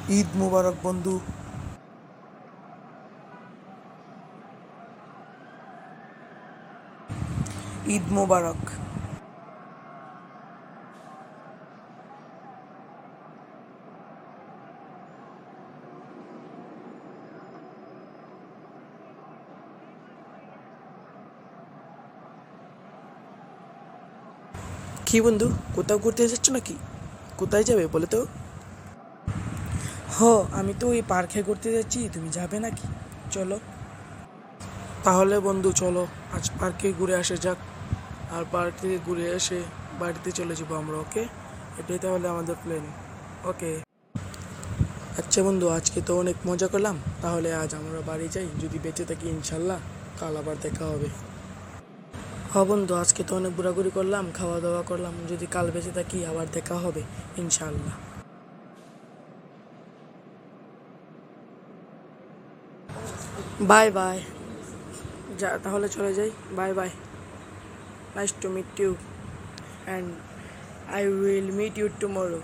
ঈদ মুবারক বন্ধু। ঈদ মুবারক। কি বন্ধু, কোথাও ঘুরতে যাচ্ছ নাকি? কোথায় যাবে বলে তো? আমি তো ওই পার্কে ঘুরতে যাচ্ছি, তুমি যাবে নাকি? চলো তাহলে বন্ধু, চলো আজ পার্কে ঘুরে আসা যাক। আর পার্ক থেকে ঘুরে এসে বাড়িতে চলে যাবো আমরা। ওকে, এটাই তাহলে আমাদের প্ল্যান। ওকে। আচ্ছা বন্ধু, আজকে তো অনেক মজা করলাম, তাহলে আজ আমরা বাড়ি যাই। যদি বেঁচে থাকি ইনশাল্লাহ কাল আবার দেখা হবে। বন্ধু, আজকে তো অনেক ঘোরাঘুরি করলাম, খাওয়া দাওয়া করলাম, যদি কাল বেঁচে থাকি আবার দেখা হবে ইনশাল্লাহ। Bye bye. যা তাহলে চলে যাই। Bye bye. Nice to meet you, and I will meet you tomorrow.